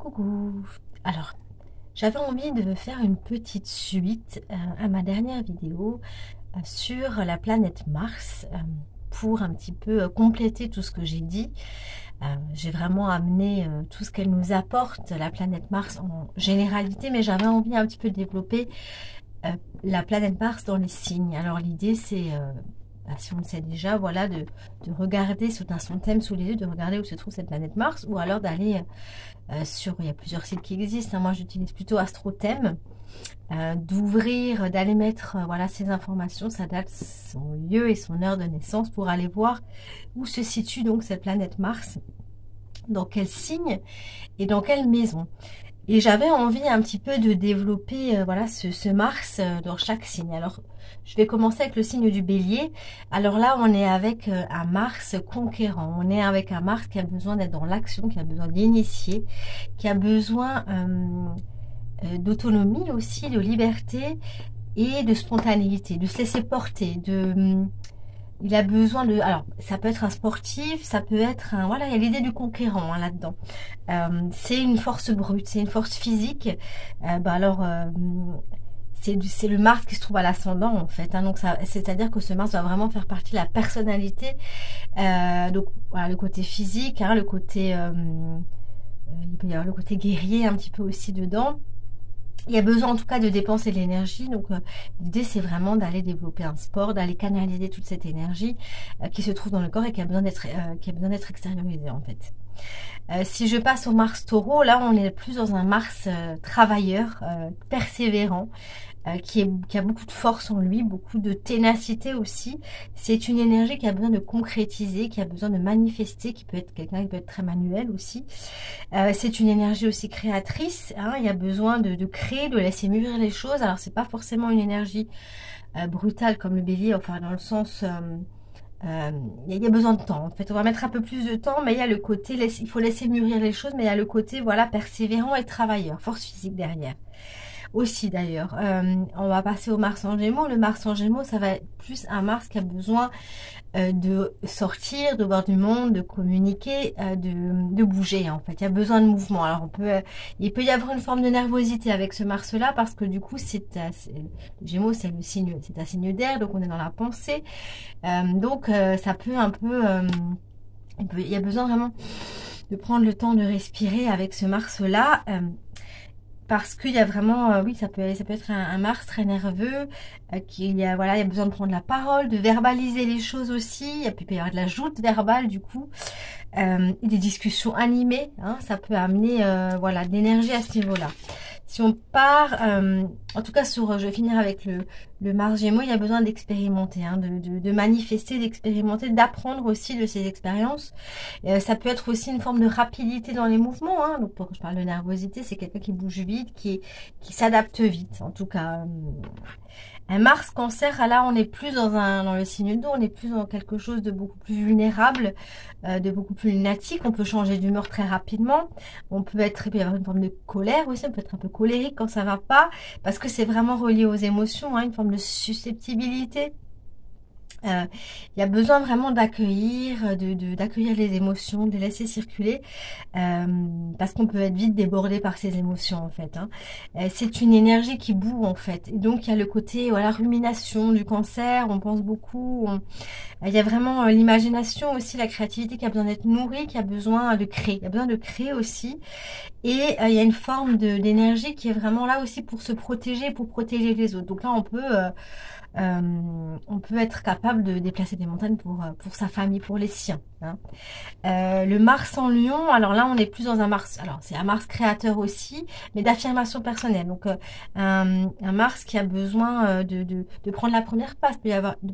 Coucou. Alors, j'avais envie de faire une petite suite à ma dernière vidéo sur la planète Mars pour un petit peu compléter tout ce que j'ai dit. J'ai vraiment amené tout ce qu'elle nous apporte, la planète Mars en généralité, mais j'avais envie un petit peu de développer la planète Mars dans les signes. Alors l'idée c'est, si on le sait déjà, voilà, de regarder, si on a son thème sous les yeux, de regarder où se trouve cette planète Mars, ou alors d'aller il y a plusieurs sites qui existent, hein. Moi j'utilise plutôt AstroThème, d'ouvrir, d'aller mettre voilà, ces informations, sa date, son lieu et son heure de naissance pour aller voir où se situe donc cette planète Mars, dans quel signe et dans quelle maison. Et j'avais envie un petit peu de développer voilà, ce Mars dans chaque signe. Alors, je vais commencer avec le signe du Bélier. Alors là, on est avec un Mars conquérant. On est avec un Mars qui a besoin d'être dans l'action, qui a besoin d'initier, qui a besoin d'autonomie aussi, de liberté et de spontanéité, de se laisser porter, il a besoin de... Alors, ça peut être un sportif, ça peut être un... Voilà, il y a l'idée du conquérant hein, là-dedans. C'est une force brute, c'est une force physique. C'est le Mars qui se trouve à l'ascendant en fait. Hein, donc, c'est-à-dire que ce Mars va vraiment faire partie de la personnalité. Donc, voilà, le côté physique, hein, le côté... il peut y avoir le côté guerrier un petit peu aussi dedans. Il y a besoin en tout cas de dépenser de l'énergie, donc l'idée c'est vraiment d'aller développer un sport, d'aller canaliser toute cette énergie qui se trouve dans le corps et qui a besoin d'être extériorisée en fait. Si je passe au Mars Taureau, là on est plus dans un Mars travailleur, persévérant, qui a beaucoup de force en lui, beaucoup de ténacité aussi. C'est une énergie qui a besoin de concrétiser, qui a besoin de manifester, qui peut être quelqu'un qui peut être très manuel aussi. C'est une énergie aussi créatrice, hein, il y a besoin de créer, de laisser mûrir les choses. Alors c'est pas forcément une énergie brutale comme le Bélier, enfin dans le sens... il y a besoin de temps en fait, on va mettre un peu plus de temps, mais il y a le côté, il faut laisser mûrir les choses, mais il y a le côté voilà persévérant et travailleur, force physique derrière aussi d'ailleurs. On va passer au Mars en Gémeaux. Le Mars en Gémeaux, ça va être plus un Mars qui a besoin de sortir, de voir du monde, de communiquer, de bouger en fait. Il y a besoin de mouvement. Alors il peut y avoir une forme de nervosité avec ce Mars-là parce que du coup, le Gémeaux, c'est un signe d'air, donc on est dans la pensée. Ça peut un peu, il y a besoin vraiment de prendre le temps de respirer avec ce Mars-là. Parce qu'il y a vraiment, oui, ça peut être un Mars très nerveux, il y a besoin de prendre la parole, de verbaliser les choses aussi, et puis il peut y avoir de la joute verbale du coup, des discussions animées, hein, ça peut amener voilà, de l'énergie à ce niveau-là. Si on part, en tout cas je vais finir avec le Mars Gémeaux, il y a besoin d'expérimenter, hein, de manifester, d'expérimenter, d'apprendre aussi de ces expériences. Ça peut être aussi une forme de rapidité dans les mouvements, hein. Donc quand je parle de nervosité, c'est quelqu'un qui bouge vite, qui s'adapte vite, en tout cas. Un Mars Cancer, là on est plus dans le signe d'eau, on est plus dans quelque chose de beaucoup plus vulnérable, de beaucoup plus lunatique. On peut changer d'humeur très rapidement, il peut y avoir une forme de colère aussi, on peut être un peu colérique quand ça va pas, parce que c'est vraiment relié aux émotions, hein, une forme de susceptibilité. Il y a besoin vraiment d'accueillir, d'accueillir les émotions, de les laisser circuler, parce qu'on peut être vite débordé par ces émotions en fait. Hein. C'est une énergie qui boue en fait. Et donc il y a le côté voilà, rumination du Cancer, on pense beaucoup. Il y a vraiment l'imagination aussi, la créativité qui a besoin d'être nourrie, qui a besoin de créer. Il y a besoin de créer aussi. Et il y a une forme d'énergie qui est vraiment là aussi pour se protéger, pour protéger les autres. Donc là on peut être capable de déplacer des montagnes pour sa famille, pour les siens. Hein. Le Mars en Lion, alors là on est plus dans un Mars, alors c'est un Mars créateur aussi, mais d'affirmation personnelle. Donc un Mars qui a besoin de prendre la première place, il peut y avoir il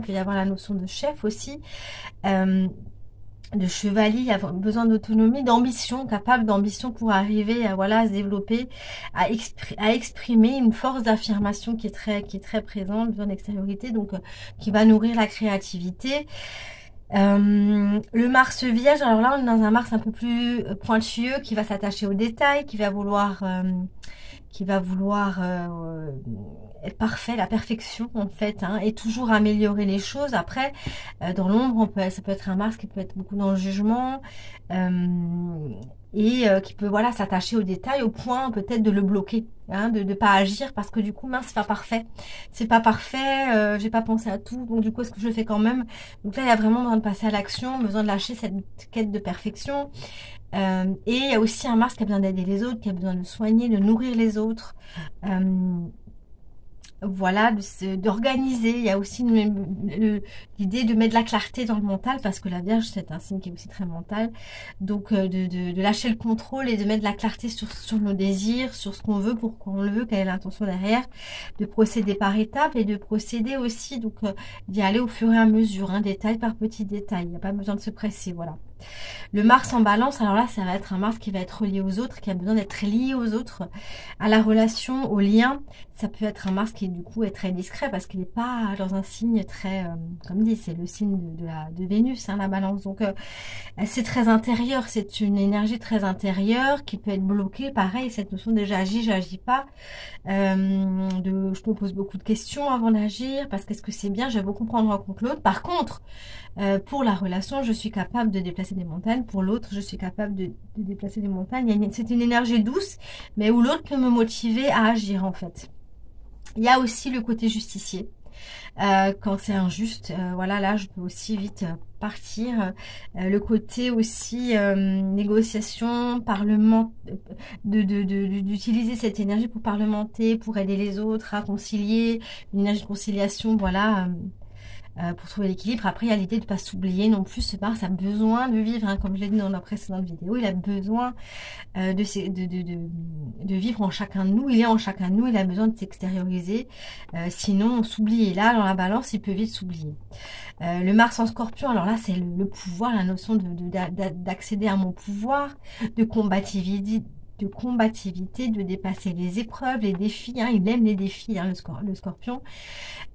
peut y avoir la notion de chef aussi. De chevalier, avoir besoin d'autonomie, d'ambition, capable d'ambition pour arriver à voilà à se développer, à exprimer une force d'affirmation qui est très présente, besoin d'extériorité, donc qui va nourrir la créativité. Le Mars Vierge, alors là on est dans un Mars un peu plus pointueux, qui va s'attacher aux détails, qui va vouloir être parfait, la perfection en fait, hein, et toujours améliorer les choses. Après, dans l'ombre, ça peut être un Mars qui peut être beaucoup dans le jugement, qui peut voilà s'attacher aux détails au point peut-être de le bloquer, hein, de pas agir parce que du coup mince c'est pas parfait, j'ai pas pensé à tout, donc du coup est-ce que je le fais quand même? Donc là il y a vraiment besoin de passer à l'action, besoin de lâcher cette quête de perfection. Et il y a aussi un Mars qui a besoin d'aider les autres, qui a besoin de soigner, de nourrir les autres. Voilà, d'organiser. Il y a aussi l'idée de mettre de la clarté dans le mental, parce que la Vierge, c'est un signe qui est aussi très mental. Donc, de lâcher le contrôle et de mettre de la clarté sur nos désirs, sur ce qu'on veut, pourquoi on le veut, quelle est l'intention derrière, de procéder par étapes et de procéder aussi, donc d'y aller au fur et à mesure, hein, détail par petit détail. Il n'y a pas besoin de se presser, voilà. Le Mars en Balance, alors là, ça va être un Mars qui va être relié aux autres, qui a besoin d'être lié aux autres, à la relation, au lien. Ça peut être un Mars qui, du coup, est très discret parce qu'il n'est pas dans un signe très, comme dit, c'est le signe de Vénus, hein, la Balance. Donc, c'est très intérieur, c'est une énergie très intérieure qui peut être bloquée. Pareil, cette notion de j'agis pas. Je me pose beaucoup de questions avant d'agir parce qu'est-ce que c'est bien, je vais beaucoup prendre en compte l'autre. Par contre, pour la relation, je suis capable de déplacer des montagnes. Pour l'autre, je suis capable de déplacer des montagnes. C'est une énergie douce, mais où l'autre peut me motiver à agir en fait. Il y a aussi le côté justicier. Quand c'est injuste, voilà, là, je peux aussi vite partir. Le côté aussi négociation, parlement, d'utiliser cette énergie pour parlementer, pour aider les autres à concilier, une énergie de conciliation, voilà. Pour trouver l'équilibre. Après, il y a l'idée de ne pas s'oublier non plus. Ce Mars a besoin de vivre, hein, comme je l'ai dit dans la précédente vidéo, il a besoin de vivre en chacun de nous. Il est en chacun de nous, il a besoin de s'extérioriser. Sinon, on s'oublie. Et là, dans la Balance, il peut vite s'oublier. Le Mars en Scorpion, alors là, c'est le pouvoir, la notion d'accéder à mon pouvoir, de combativité, de dépasser les épreuves, les défis, hein, il aime les défis, hein, le Scorpion.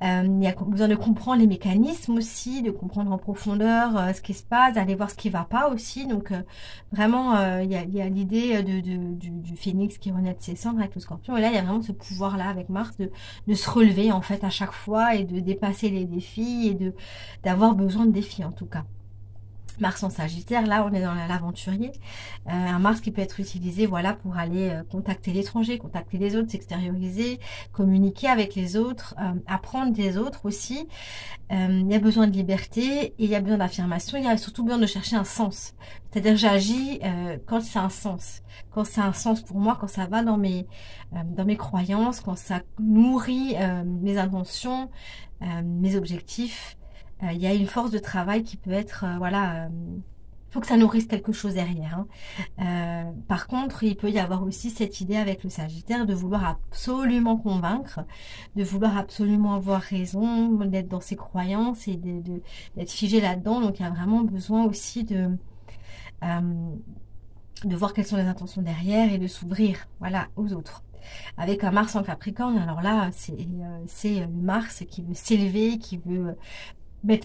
Il y a besoin de comprendre les mécanismes aussi, de comprendre en profondeur ce qui se passe, d'aller voir ce qui ne va pas aussi. Donc vraiment, il y a l'idée du phénix qui renaît de ses cendres avec le Scorpion. Et là, il y a vraiment ce pouvoir-là avec Mars de se relever en fait à chaque fois et de dépasser les défis et d'avoir besoin de défis en tout cas. Mars en Sagittaire, là on est dans l'aventurier, un Mars qui peut être utilisé voilà pour aller contacter l'étranger, contacter les autres, s'extérioriser, communiquer avec les autres, apprendre des autres aussi. Il y a besoin de liberté et il y a besoin d'affirmation, il y a surtout besoin de chercher un sens, c'est-à-dire j'agis quand c'est un sens, quand c'est un sens pour moi, quand ça va dans mes croyances, quand ça nourrit mes intentions, mes objectifs. Il y a une force de travail qui peut être, voilà, il faut que ça nourrisse quelque chose derrière. Hein. Par contre, il peut y avoir aussi cette idée avec le Sagittaire de vouloir absolument convaincre, de vouloir absolument avoir raison, d'être dans ses croyances et d'être figé là-dedans. Donc, il y a vraiment besoin aussi de voir quelles sont les intentions derrière et de s'ouvrir, voilà, aux autres. Avec un Mars en Capricorne, alors là, c'est le Mars qui veut s'élever, qui veut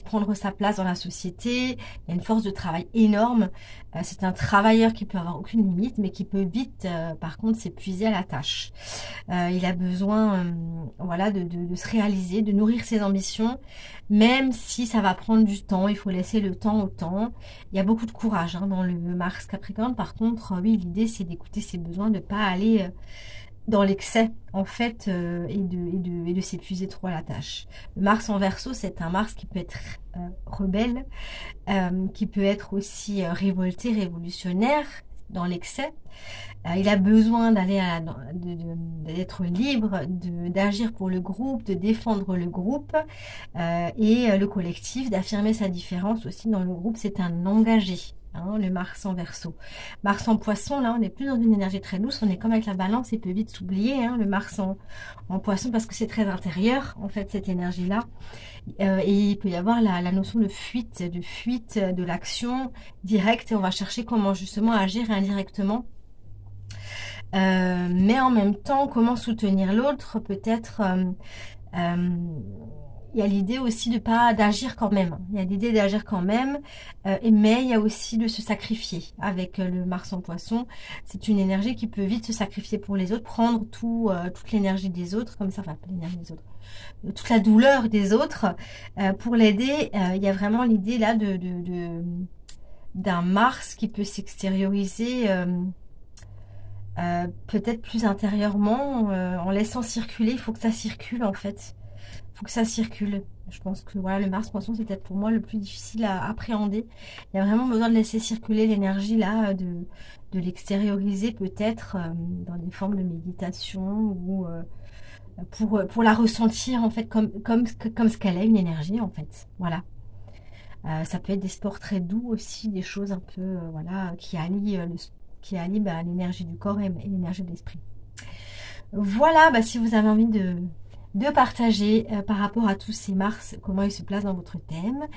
prendre sa place dans la société. Il y a une force de travail énorme. C'est un travailleur qui peut avoir aucune limite, mais qui peut vite, par contre, s'épuiser à la tâche. Il a besoin, voilà, de se réaliser, de nourrir ses ambitions, même si ça va prendre du temps. Il faut laisser le temps au temps. Il y a beaucoup de courage hein, dans le Mars Capricorne. Par contre, oui, l'idée, c'est d'écouter ses besoins, de ne pas aller dans l'excès en fait et de s'épuiser trop à la tâche. Le Mars en Verseau, c'est un Mars qui peut être rebelle, qui peut être aussi révolté, révolutionnaire dans l'excès. Il a besoin d'aller d'être libre, d'agir pour le groupe, de défendre le groupe et le collectif, d'affirmer sa différence aussi dans le groupe. C'est un engagé. Hein, le Mars en Verseau. Mars en Poisson, là, on n'est plus dans une énergie très douce. On est comme avec la Balance, il peut vite s'oublier. Hein, le Mars en Poisson, parce que c'est très intérieur, en fait, cette énergie-là. Et il peut y avoir la notion de fuite de l'action directe. Et on va chercher comment justement agir indirectement. Mais en même temps, comment soutenir l'autre, peut-être... il y a l'idée aussi d'agir quand même. Il y a l'idée d'agir quand même, mais il y a aussi de se sacrifier avec le Mars en Poisson. C'est une énergie qui peut vite se sacrifier pour les autres, prendre toute l'énergie des autres, comme ça, enfin, pas l'énergie des autres, toute la douleur des autres pour l'aider. Il y a vraiment l'idée là de d'un Mars qui peut s'extérioriser peut-être plus intérieurement, en laissant circuler. Il faut que ça circule en fait. Il faut que ça circule. Je pense que voilà, le Mars Poisson, c'est peut-être pour moi le plus difficile à appréhender. Il y a vraiment besoin de laisser circuler l'énergie là, de l'extérioriser peut-être dans des formes de méditation ou pour la ressentir en fait comme ce qu'elle est, une énergie en fait. Voilà. Ça peut être des sports très doux aussi, des choses un peu voilà, qui allient l'énergie du corps et l'énergie de l'esprit. Voilà, si vous avez envie de partager par rapport à tous ces Mars, comment ils se placent dans votre thème,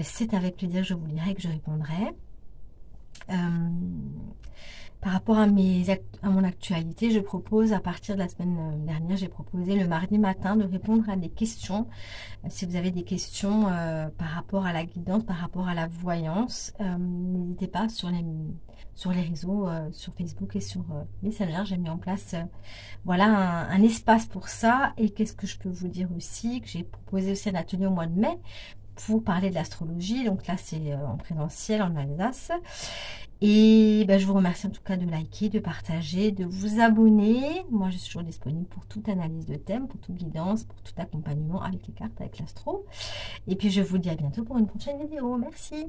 c'est avec plaisir que je vous lirai et que je répondrai. Par rapport à mon actualité, je propose à partir de la semaine dernière, j'ai proposé le mardi matin de répondre à des questions. Si vous avez des questions par rapport à la guidance, par rapport à la voyance, n'hésitez pas sur les réseaux, sur Facebook et sur Messenger. J'ai mis en place voilà un espace pour ça. Et qu'est-ce que je peux vous dire aussi? Que j'ai proposé aussi un atelier au mois de mai pour parler de l'astrologie. Donc là, c'est en présentiel en Alsace. Et je vous remercie en tout cas de liker, de partager, de vous abonner. Moi, je suis toujours disponible pour toute analyse de thème, pour toute guidance, pour tout accompagnement avec les cartes, avec l'astro. Et puis, je vous dis à bientôt pour une prochaine vidéo. Merci.